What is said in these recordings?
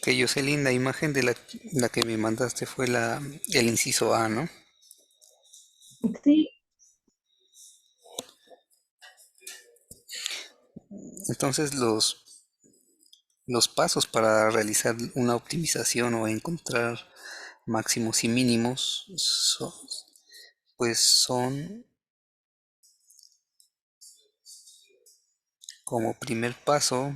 Ok, Jocelyn, la imagen de la que me mandaste fue el inciso A, ¿no? Sí, Entonces los pasos para realizar una optimización o encontrar máximos y mínimos pues son como primer paso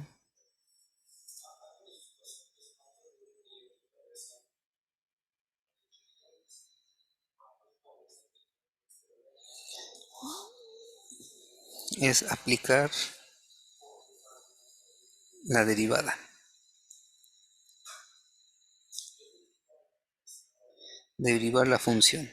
es aplicar la derivada, derivar la función.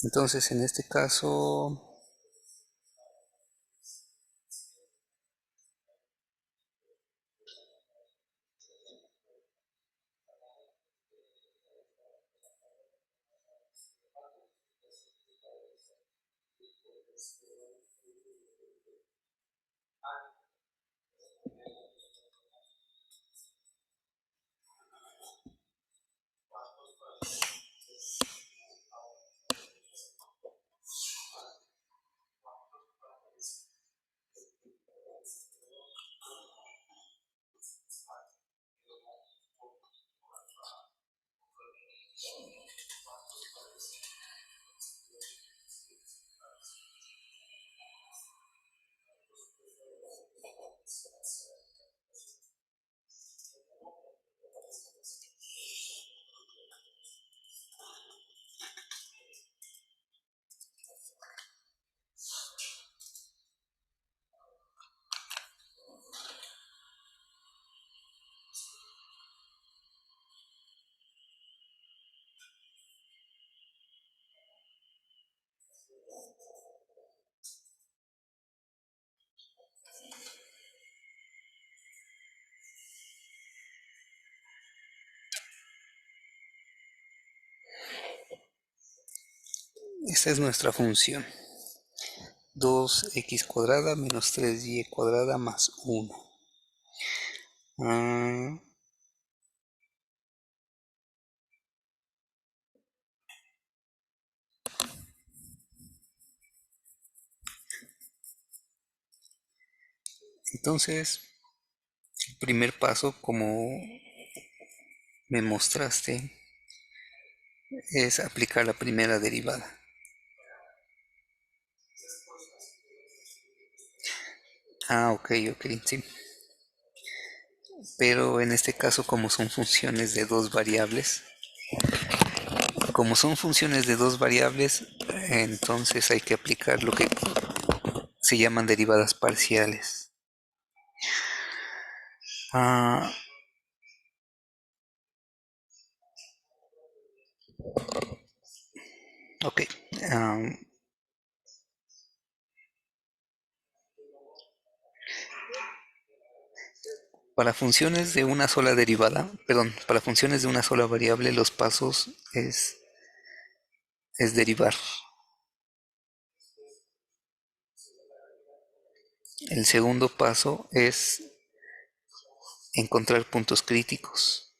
Entonces en este caso, esta es nuestra función. 2x cuadrada menos 3y cuadrada más 1. Entonces, el primer paso, como me mostraste, es aplicar la primera derivada. Ok, ok, sí. Pero en este caso, como son funciones de dos variables, entonces hay que aplicar lo que se llaman derivadas parciales. Ah, ok. am, para funciones de una sola derivada, perdón, para funciones de una sola variable, los pasos es derivar. El segundo paso es encontrar puntos críticos.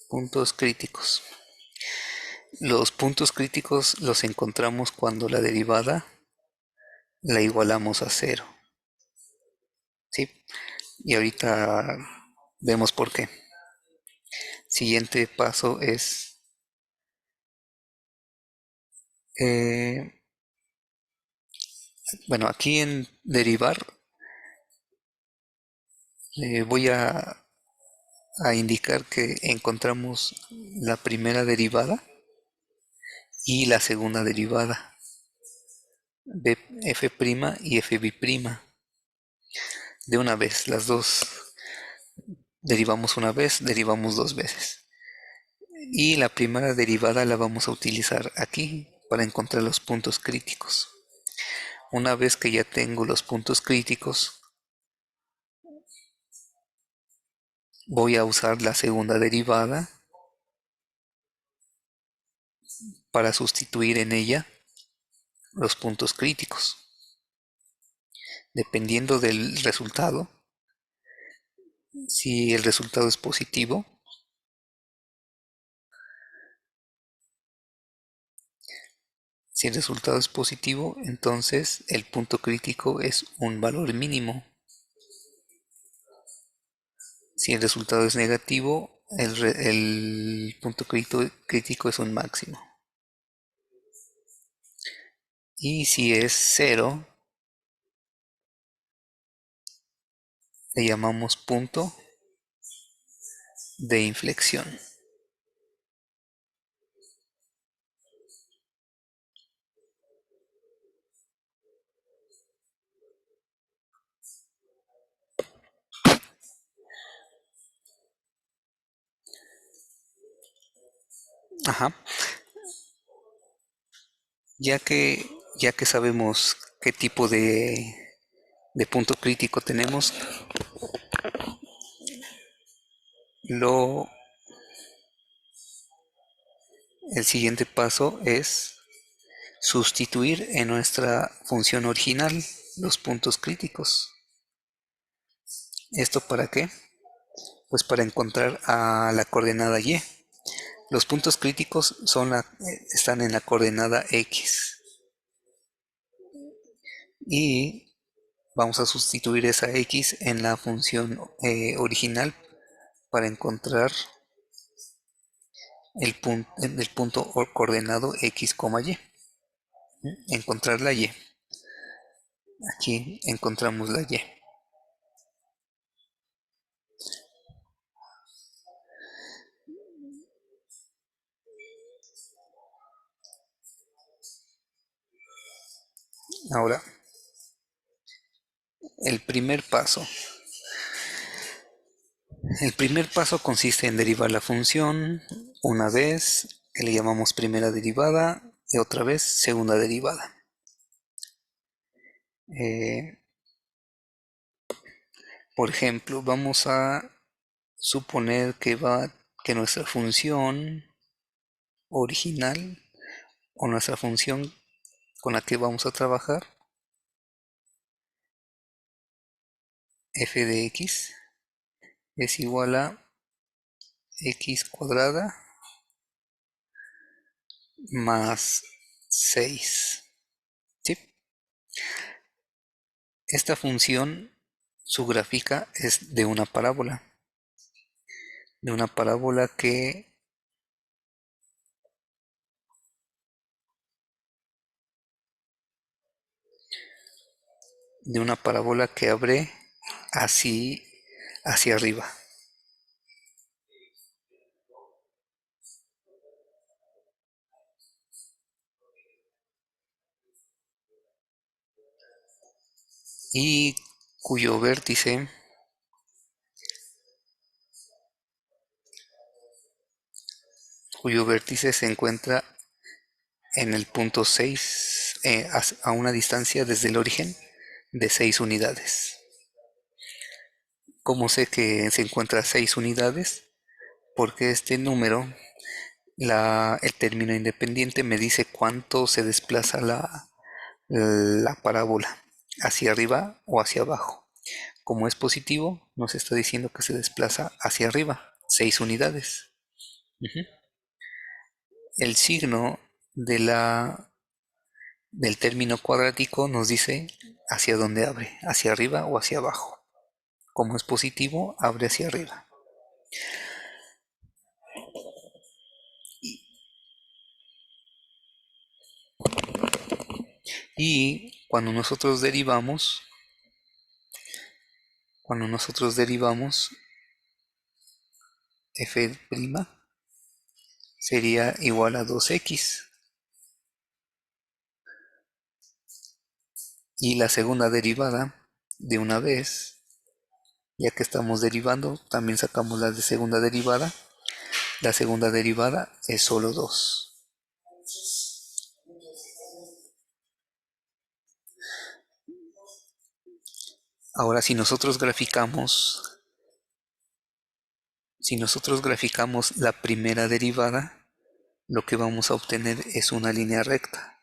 Puntos críticos. Los puntos críticos los encontramos cuando la derivada la igualamos a cero. ¿Sí? Y ahorita vemos por qué. Siguiente paso es, eh, bueno, aquí en derivar voy a indicar que encontramos la primera derivada y la segunda derivada, f' y fb'. De una vez, las dos derivamos una vez, derivamos dos veces. Y la primera derivada la vamos a utilizar aquí para encontrar los puntos críticos. Una vez que ya tengo los puntos críticos, voy a usar la segunda derivada para sustituir en ella los puntos críticos. Dependiendo del resultado, si el resultado es positivo, entonces el punto crítico es un valor mínimo. Si el resultado es negativo, el punto crítico es un máximo. Y si es cero, le llamamos punto de inflexión. Ajá. Ya que, ya que sabemos qué tipo de punto crítico tenemos, el siguiente paso es sustituir en nuestra función original los puntos críticos. ¿Esto para qué? Pues para encontrar a la coordenada y. Los puntos críticos están en la coordenada x y vamos a sustituir esa x en la función original para encontrar el punto coordenado x, y. Encontrar la y. Aquí encontramos la y. Ahora, el primer paso. El primer paso consiste en derivar la función una vez, que le llamamos primera derivada, y otra vez segunda derivada. Por ejemplo, vamos a suponer que nuestra función original o nuestra función con la que vamos a trabajar, f de x, es igual a x cuadrada más 6. ¿Sí? Esta función, su gráfica es de una parábola. De una parábola que abre así hacia arriba. Y cuyo vértice se encuentra en el punto 6, a una distancia desde el origen de 6 unidades. ¿Cómo sé que se encuentra a 6 unidades? Porque este número, el término independiente, me dice cuánto se desplaza la parábola, hacia arriba o hacia abajo. Como es positivo, nos está diciendo que se desplaza hacia arriba, 6 unidades. El signo del término cuadrático nos dice hacia dónde abre, hacia arriba o hacia abajo. Como es positivo, abre hacia arriba. Y cuando nosotros derivamos f' sería igual a 2x. Y la segunda derivada, de una vez, ya que estamos derivando, también sacamos la de segunda derivada. La segunda derivada es solo 2. Ahora, si nosotros graficamos la primera derivada, lo que vamos a obtener es una línea recta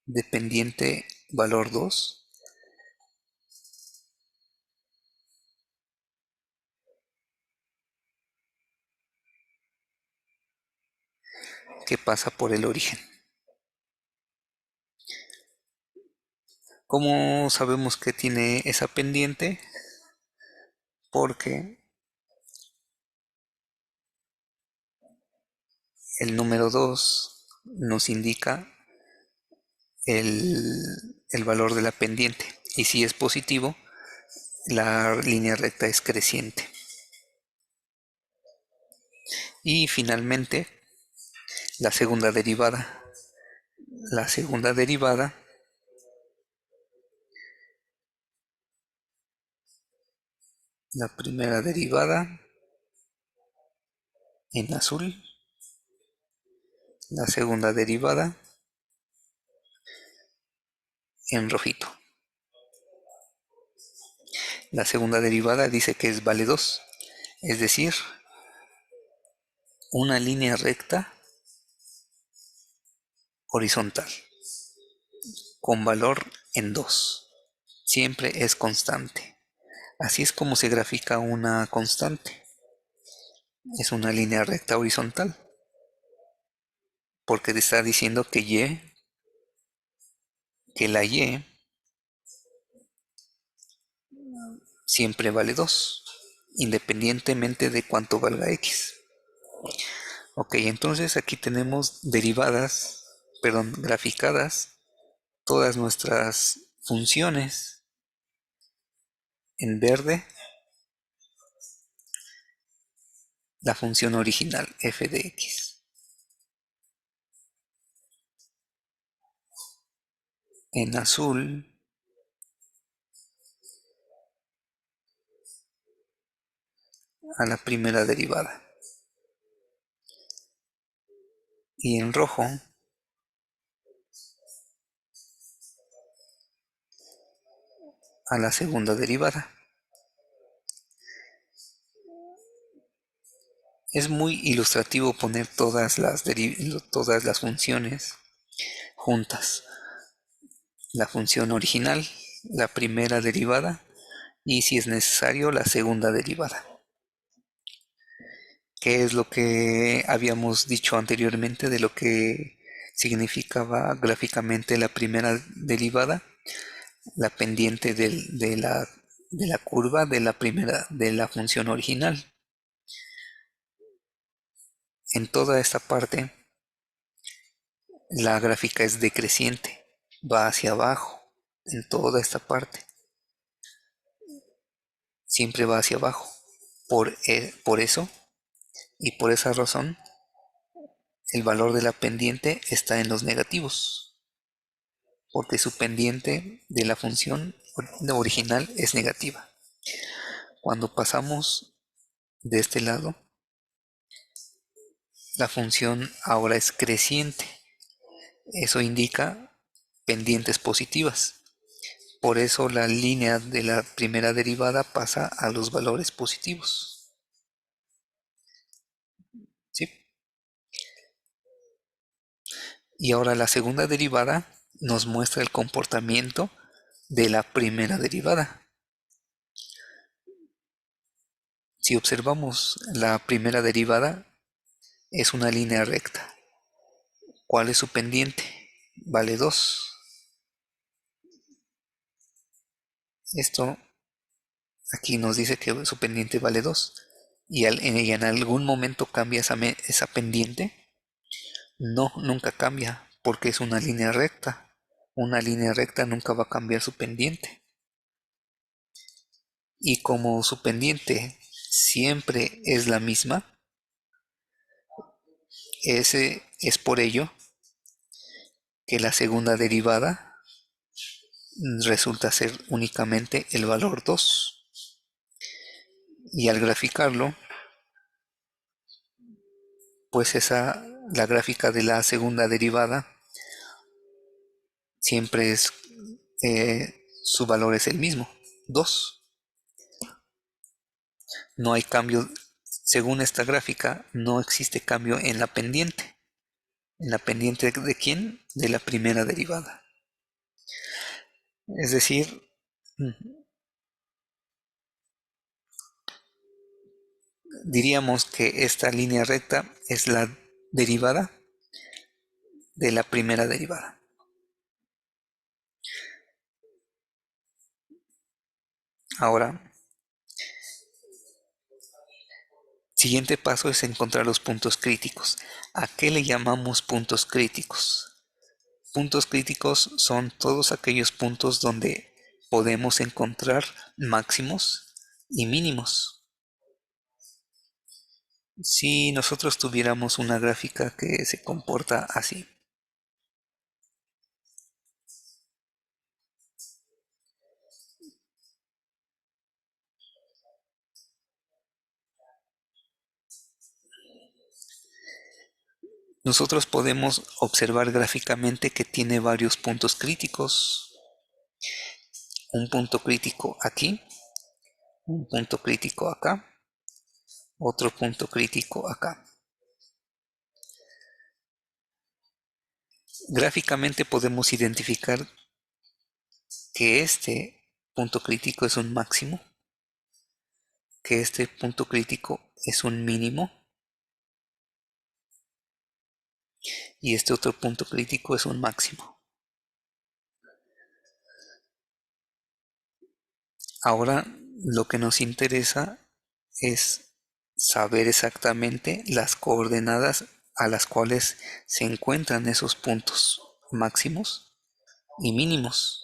de pendiente valor 2 que pasa por el origen. ¿Cómo sabemos que tiene esa pendiente? Porque el número 2 nos indica el valor de la pendiente, y si es positivo, la línea recta es creciente. Y finalmente, la segunda derivada. La segunda derivada la primera derivada en azul, la segunda derivada en rojito. La segunda derivada dice que es vale 2, es decir, una línea recta horizontal con valor en 2. Siempre es constante. Así es como se grafica una constante. Es una línea recta horizontal, porque te está diciendo que la y siempre vale 2, independientemente de cuánto valga x. Ok, entonces aquí tenemos graficadas todas nuestras funciones en verde, la función original f de x. En azul, a la primera derivada. Y en rojo, a la segunda derivada. Es muy ilustrativo poner todas las funciones juntas. La función original, la primera derivada y, si es necesario, la segunda derivada. ¿Qué es lo que habíamos dicho anteriormente de lo que significaba gráficamente la primera derivada? La pendiente de la curva de la función original. En toda esta parte, la gráfica es decreciente, va hacia abajo. En toda esta parte, siempre va hacia abajo. Por eso y por esa razón, el valor de la pendiente está en los negativos, porque su pendiente de la función original es negativa. Cuando pasamos de este lado, la función ahora es creciente. Eso indica pendientes positivas. Por eso la línea de la primera derivada pasa a los valores positivos. ¿Sí? Y ahora la segunda derivada nos muestra el comportamiento de la primera derivada. Si observamos, la primera derivada es una línea recta. ¿Cuál es su pendiente? Vale 2. Esto aquí nos dice que su pendiente vale 2. Y en algún momento cambia esa pendiente. No, nunca cambia, porque es una línea recta. Una línea recta nunca va a cambiar su pendiente. Y como su pendiente siempre es la misma, ese es por ello que la segunda derivada resulta ser únicamente el valor 2. Y al graficarlo, pues la gráfica de la segunda derivada siempre es, su valor es el mismo, 2. No hay cambio según esta gráfica, no existe cambio en la pendiente. ¿En la pendiente de quién? De la primera derivada. Es decir, diríamos que esta línea recta es la derivada de la primera derivada. Ahora, siguiente paso es encontrar los puntos críticos. ¿A qué le llamamos puntos críticos? Puntos críticos son todos aquellos puntos donde podemos encontrar máximos y mínimos. Si nosotros tuviéramos una gráfica que se comporta así. Nosotros podemos observar gráficamente que tiene varios puntos críticos. Un punto crítico aquí, un punto crítico acá, otro punto crítico acá. Gráficamente podemos identificar que este punto crítico es un máximo, que este punto crítico es un mínimo y este otro punto crítico es un máximo. Ahora lo que nos interesa es saber exactamente las coordenadas a las cuales se encuentran esos puntos máximos y mínimos.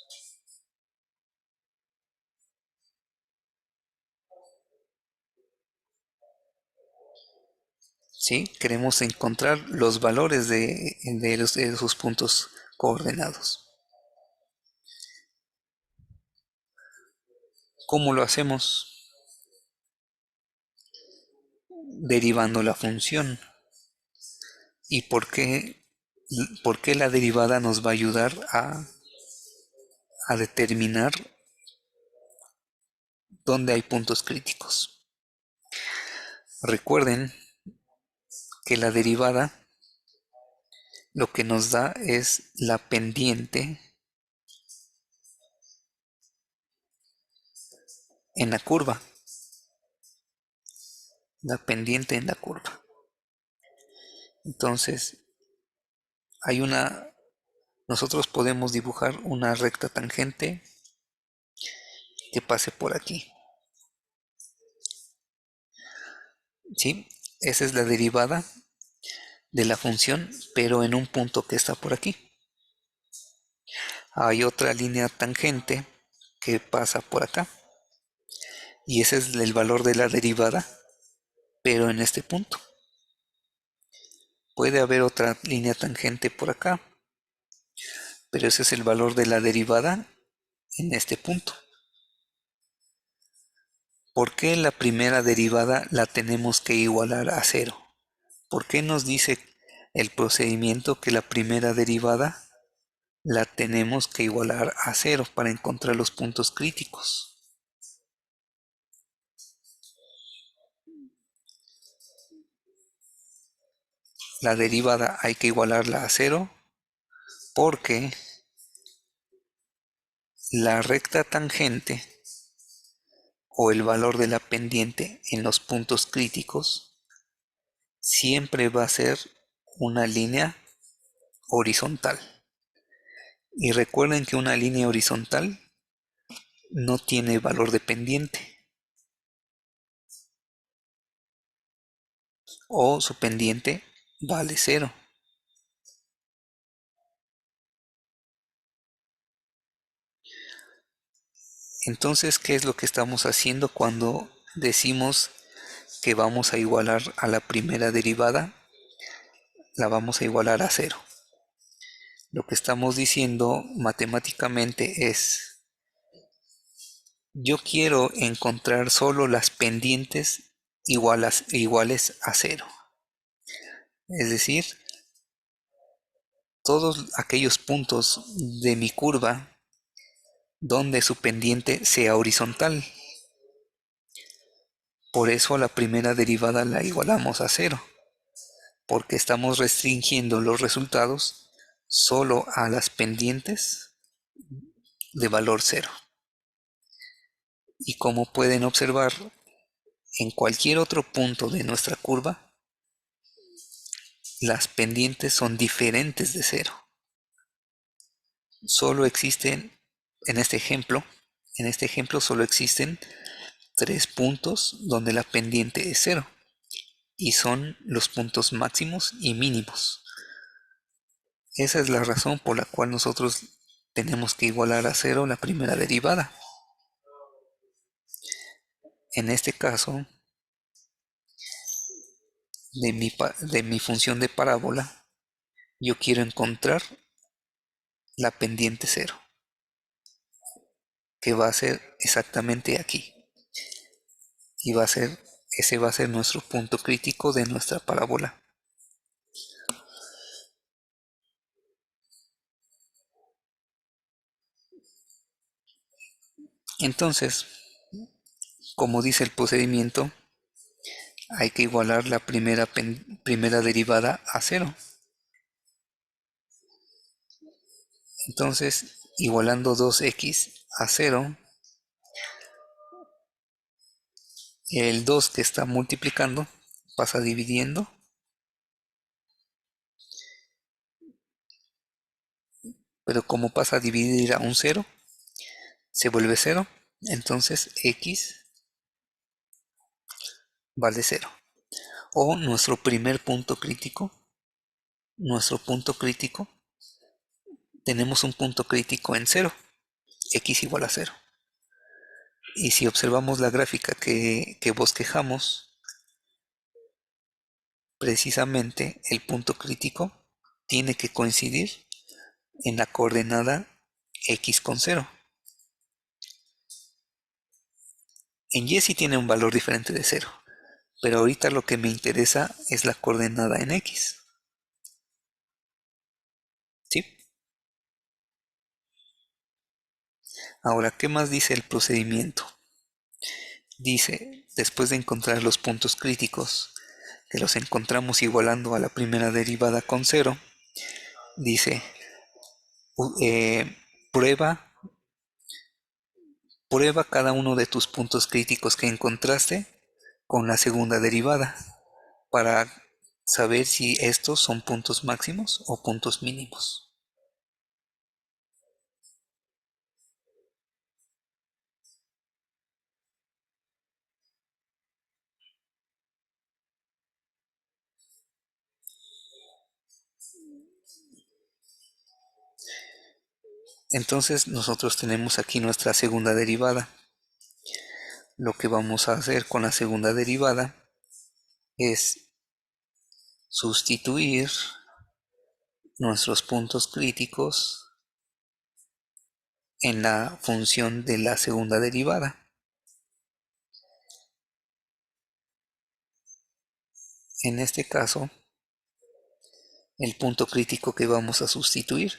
¿Sí? Queremos encontrar los valores de esos puntos coordenados. ¿Cómo lo hacemos? Derivando la función. ¿Y por qué la derivada nos va a ayudar a determinar dónde hay puntos críticos? Recuerden que la derivada lo que nos da es la pendiente en la curva. La pendiente en la curva. Entonces, nosotros podemos dibujar una recta tangente que pase por aquí. ¿Sí? Esa es la derivada de la función, pero en un punto que está por aquí. Hay otra línea tangente que pasa por acá. Y ese es el valor de la derivada, pero en este punto. Puede haber otra línea tangente por acá, pero ese es el valor de la derivada en este punto. ¿Por qué la primera derivada la tenemos que igualar a cero? ¿Por qué nos dice el procedimiento que la primera derivada la tenemos que igualar a cero para encontrar los puntos críticos? La derivada hay que igualarla a cero porque la recta tangente o el valor de la pendiente en los puntos críticos siempre va a ser una línea horizontal. Y recuerden que una línea horizontal no tiene valor de pendiente o su pendiente vale cero. Entonces, ¿qué es lo que estamos haciendo cuando decimos que vamos a igualar a la primera derivada? La vamos a igualar a cero. Lo que estamos diciendo matemáticamente es, yo quiero encontrar solo las pendientes iguales a cero. Es decir, todos aquellos puntos de mi curva donde su pendiente sea horizontal. Por eso a la primera derivada la igualamos a cero, porque estamos restringiendo los resultados solo a las pendientes de valor cero. Y como pueden observar, en cualquier otro punto de nuestra curva, las pendientes son diferentes de cero. Solo existen, en este ejemplo solo existen 3 puntos donde la pendiente es cero, y son los puntos máximos y mínimos. Esa es la razón por la cual nosotros tenemos que igualar a cero la primera derivada. En este caso, de mi función de parábola, yo quiero encontrar la pendiente cero, que va a ser exactamente aquí. Y ese va a ser nuestro punto crítico de nuestra parábola. Entonces, como dice el procedimiento, hay que igualar la primera derivada a cero. Entonces, igualando 2x a 0, el 2 que está multiplicando pasa dividiendo, pero como pasa a dividir a un 0, se vuelve 0, entonces x vale 0. O nuestro punto crítico, tenemos un punto crítico en 0, x igual a 0. Y si observamos la gráfica que bosquejamos, precisamente el punto crítico tiene que coincidir en la coordenada x con 0. En y sí tiene un valor diferente de 0, pero ahorita lo que me interesa es la coordenada en x. ¿Sí? Ahora, ¿qué más dice el procedimiento? Dice, después de encontrar los puntos críticos, que los encontramos igualando a la primera derivada con 0, dice, prueba cada uno de tus puntos críticos que encontraste con la segunda derivada para saber si estos son puntos máximos o puntos mínimos. Entonces nosotros tenemos aquí nuestra segunda derivada. Lo que vamos a hacer con la segunda derivada es sustituir nuestros puntos críticos en la función de la segunda derivada. En este caso, el punto crítico que vamos a sustituir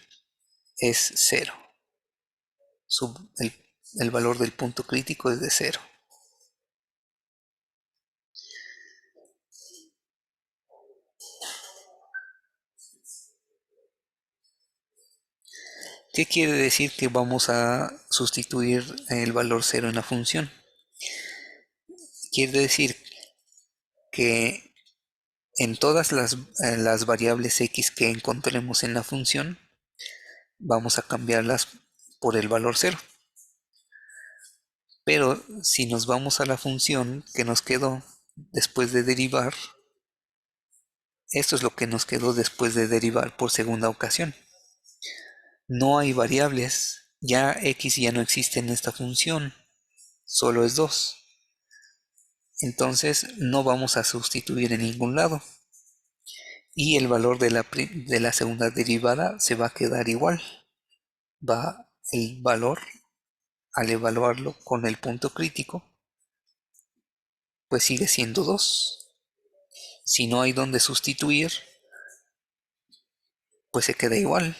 es 0. El valor del punto crítico es de 0. ¿Qué quiere decir que vamos a sustituir el valor 0 en la función? Quiere decir que en todas las variables x que encontremos en la función, vamos a cambiarlas por el valor 0. Pero si nos vamos a la función que nos quedó después de derivar, esto es lo que nos quedó después de derivar por segunda ocasión. No hay variables, ya x ya no existe en esta función, solo es 2. Entonces no vamos a sustituir en ningún lado. Y el valor de la segunda derivada se va a quedar igual. El valor, al evaluarlo con el punto crítico, pues sigue siendo 2. Si no hay donde sustituir, pues se queda igual,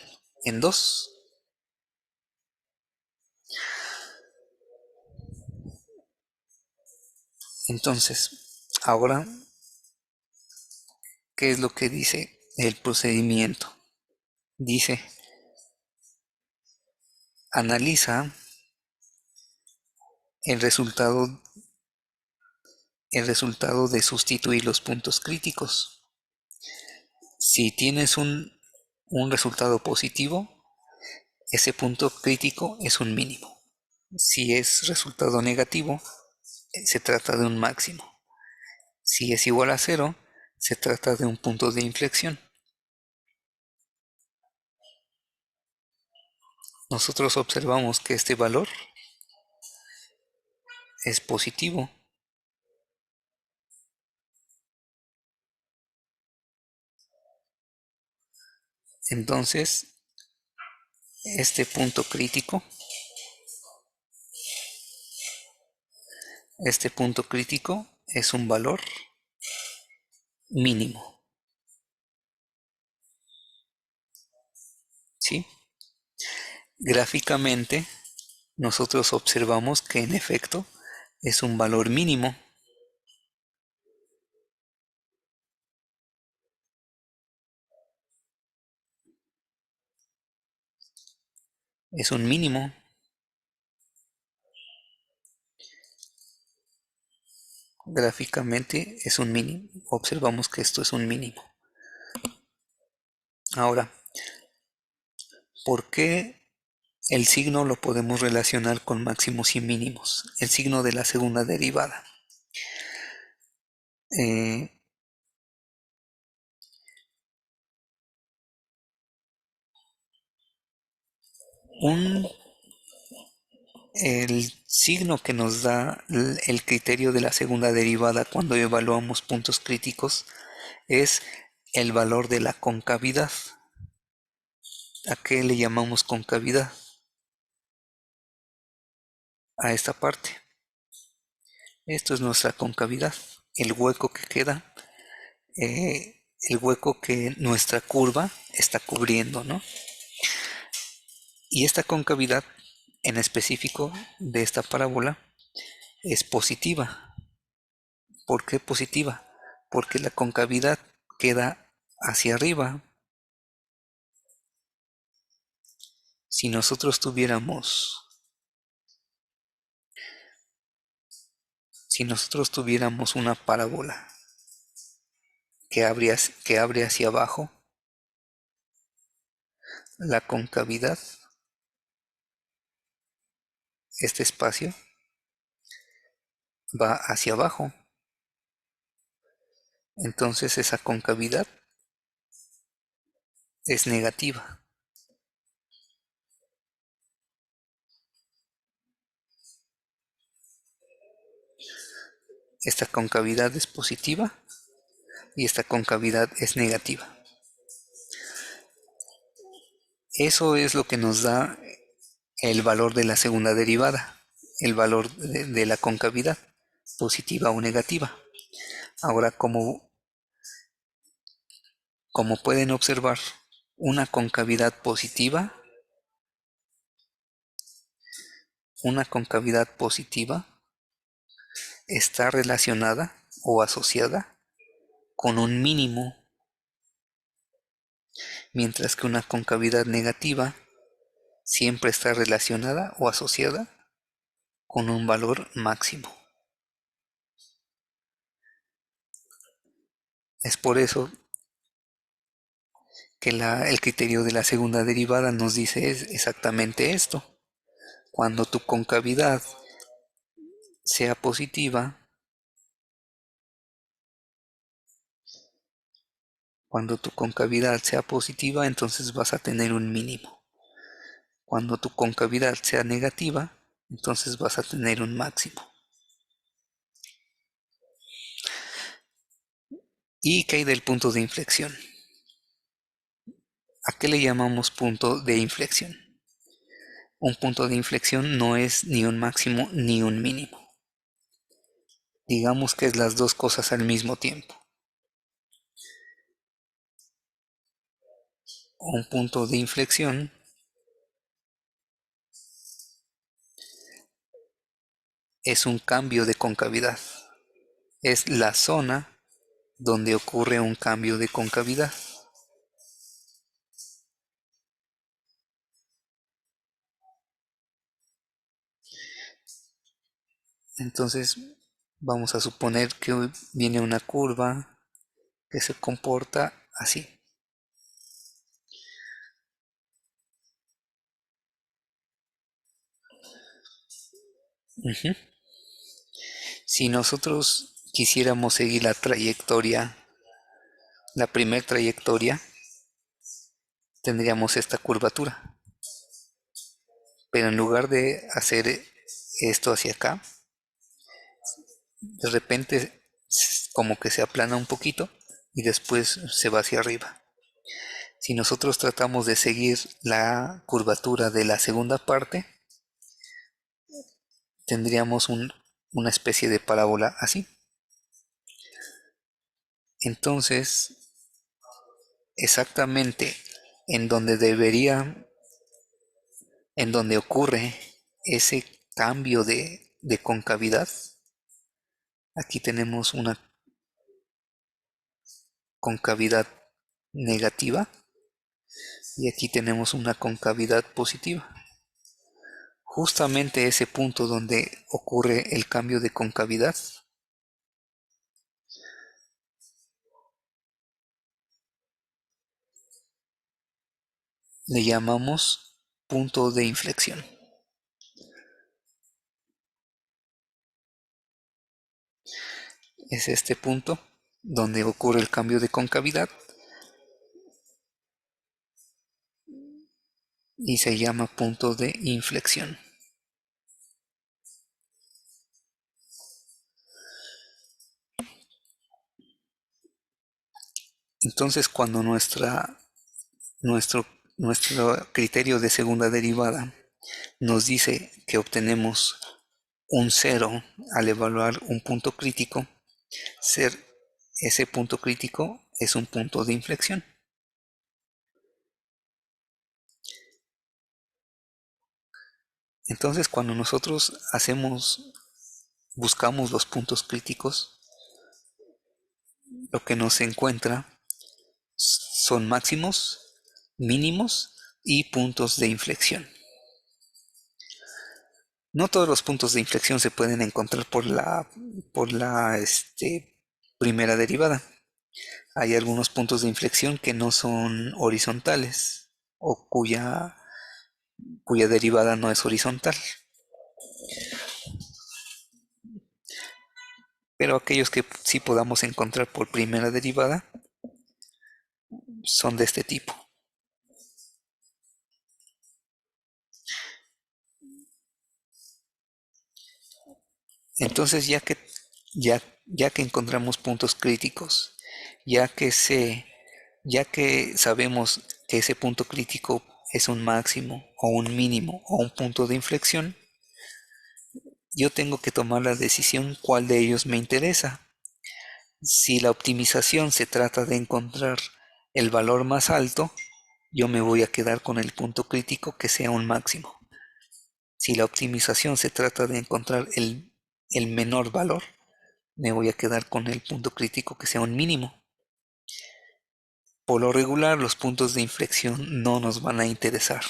en 2. Entonces, ahora, ¿qué es lo que dice el procedimiento? Dice, analiza el resultado, el resultado de sustituir los puntos críticos. Si tienes un resultado positivo, ese punto crítico es un mínimo. Si es resultado negativo, se trata de un máximo. Si es igual a cero, se trata de un punto de inflexión. Nosotros observamos que este valor es positivo. Entonces, este punto crítico es un valor mínimo. ¿Sí? Gráficamente, nosotros observamos que en efecto es un valor mínimo. Es un mínimo. Gráficamente es un mínimo. Observamos que esto es un mínimo. Ahora, ¿por qué el signo lo podemos relacionar con máximos y mínimos? El signo de la segunda derivada. Eh, un, el signo que nos da el criterio de la segunda derivada cuando evaluamos puntos críticos es el valor de la concavidad. ¿A qué le llamamos concavidad? A esta parte. Esto es nuestra concavidad, el hueco que queda, el hueco que nuestra curva está cubriendo, ¿no? Y esta concavidad en específico de esta parábola es positiva. ¿Por qué positiva? Porque la concavidad queda hacia arriba. Si nosotros tuviéramos una parábola que abre hacia abajo, la concavidad, este espacio, va hacia abajo. Entonces esa concavidad es negativa. Esta concavidad es positiva y esta concavidad es negativa. Eso es lo que nos da el valor de la segunda derivada, el valor de la concavidad, positiva o negativa. Ahora, como pueden observar, una concavidad positiva está relacionada o asociada con un mínimo, mientras que una concavidad negativa siempre está relacionada o asociada con un valor máximo. Es por eso que el criterio de la segunda derivada nos dice exactamente esto. Cuando tu concavidad sea positiva, entonces vas a tener un mínimo. Cuando tu concavidad sea negativa, entonces vas a tener un máximo. ¿Y qué hay del punto de inflexión? ¿A qué le llamamos punto de inflexión? Un punto de inflexión no es ni un máximo ni un mínimo. Digamos que es las dos cosas al mismo tiempo. Un punto de inflexión es un cambio de concavidad. es la zona donde ocurre un cambio de concavidad. Entonces vamos a suponer que viene una curva que se comporta así. Ujú. Si nosotros quisiéramos seguir la trayectoria, la primer trayectoria, tendríamos esta curvatura. Pero en lugar de hacer esto hacia acá, de repente como que se aplana un poquito y después se va hacia arriba. Si nosotros tratamos de seguir la curvatura de la segunda parte, tendríamos una especie de parábola así. Entonces, exactamente en donde en donde ocurre ese cambio de concavidad, aquí tenemos una concavidad negativa y aquí tenemos una concavidad positiva. Justamente ese punto donde ocurre el cambio de concavidad le llamamos punto de inflexión. Es este punto donde ocurre el cambio de concavidad y se llama punto de inflexión. Entonces, cuando nuestro, nuestro criterio de segunda derivada nos dice que obtenemos un cero al evaluar un punto crítico, ese punto crítico es un punto de inflexión. Entonces, cuando nosotros buscamos los puntos críticos, lo que nos encuentra son máximos, mínimos y puntos de inflexión. No todos los puntos de inflexión se pueden encontrar por la primera derivada. Hay algunos puntos de inflexión que no son horizontales o cuya derivada no es horizontal. Pero aquellos que sí podamos encontrar por primera derivada son de este tipo. Entonces, ya que encontramos puntos críticos, ya que ya que sabemos que ese punto crítico es un máximo o un mínimo o un punto de inflexión, yo tengo que tomar la decisión cuál de ellos me interesa. Si la optimización se trata de encontrar el valor más alto, yo me voy a quedar con el punto crítico que sea un máximo. Si la optimización se trata de encontrar el menor valor, me voy a quedar con el punto crítico que sea un mínimo. Por lo regular, los puntos de inflexión no nos van a interesar.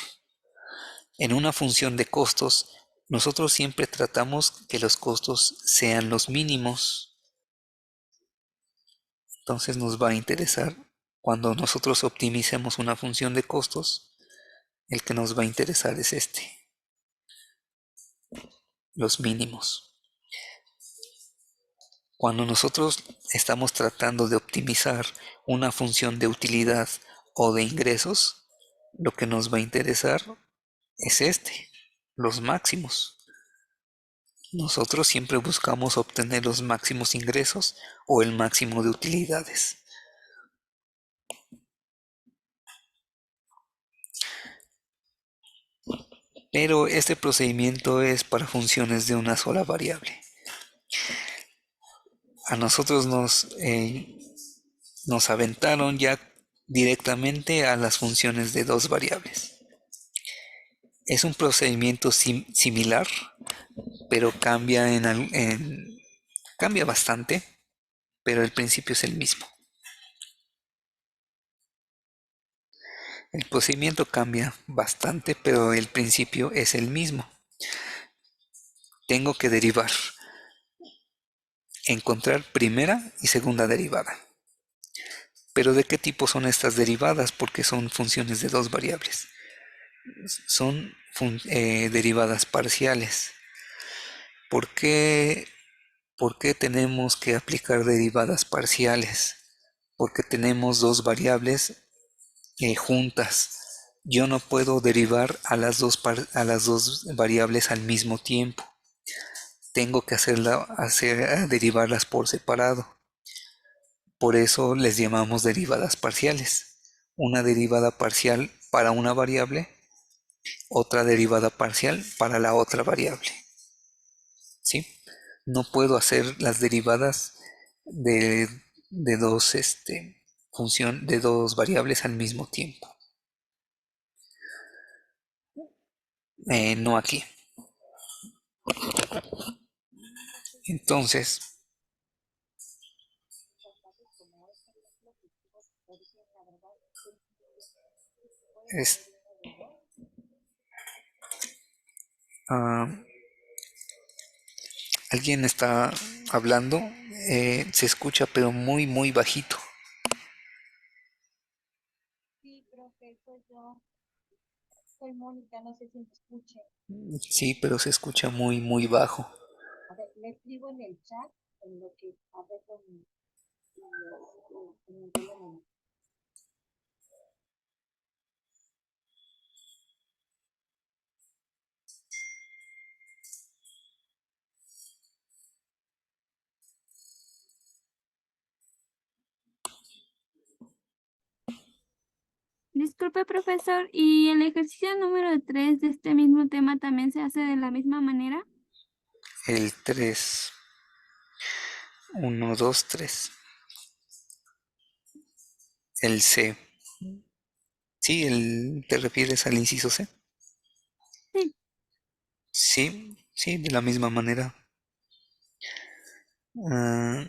En una función de costos, nosotros siempre tratamos que los costos sean los mínimos. Entonces nos va a interesar cuando nosotros optimicemos una función de costos, el que nos va a interesar es los mínimos. Cuando nosotros estamos tratando de optimizar una función de utilidad o de ingresos, lo que nos va a interesar es los máximos. Nosotros siempre buscamos obtener los máximos ingresos o el máximo de utilidades. Pero este procedimiento es para funciones de una sola variable. A nosotros nos aventaron ya directamente a las funciones de dos variables. Es un procedimiento similar, pero cambia bastante. pero el principio es el mismo. El procedimiento cambia bastante, pero el principio es el mismo. Tengo que derivar, encontrar primera y segunda derivada. Pero ¿de qué tipo son estas derivadas? Porque son funciones de dos variables. Son derivadas parciales. ¿Por qué, ¿Por qué tenemos que aplicar derivadas parciales? Porque tenemos dos variables juntas. Yo no puedo derivar a las dos variables al mismo tiempo. Tengo que derivarlas por separado. Por eso les llamamos derivadas parciales. Una derivada parcial para una variable, otra derivada parcial para la otra variable. ¿Sí? No puedo hacer las derivadas de, de dos de dos variables al mismo tiempo. No aquí. Entonces, es, ah, alguien está hablando, se escucha pero muy muy bajito. Sí, profe, soy yo. Soy Mónica, no sé si me escuche. Sí, pero se escucha muy muy bajo. A ver, le escribo en el chat en lo que arreglo mi teléfono. Disculpe, profesor, ¿y el ejercicio número 3 de este mismo tema también se hace de la misma manera? El 3, 1, 2, 3. El C. Sí, ¿te refieres al inciso C? Sí. Sí, sí, de la misma manera. Ah,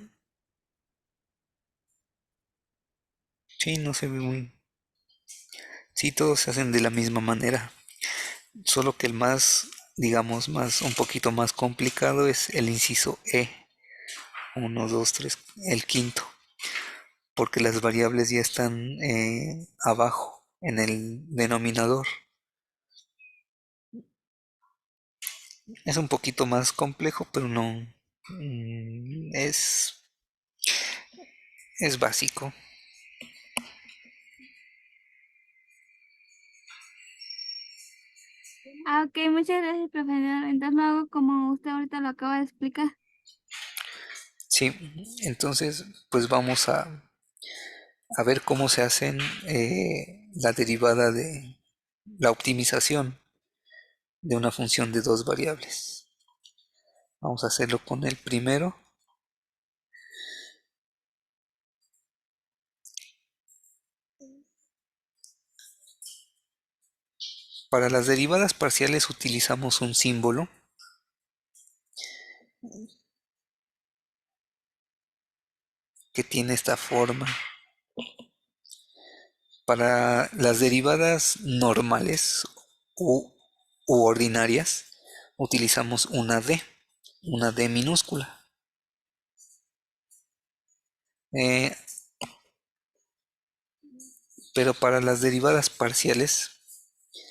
sí, no se ve muy... Sí, todos se hacen de la misma manera. Solo que el más, digamos, un poquito más complicado es el inciso E. Uno, 2, 3, el quinto. Porque las variables ya están abajo, en el denominador. Es un poquito más complejo, pero no... es básico. Ah, ok, muchas gracias, profesor. Entonces lo hago como usted ahorita lo acaba de explicar. Sí, entonces pues vamos a ver cómo se hacen la derivada de la optimización de una función de dos variables. Vamos a hacerlo con el primero. Para las derivadas parciales utilizamos un símbolo que tiene esta forma. Para las derivadas normales u, u ordinarias utilizamos una D minúscula. Eh, pero para las derivadas parciales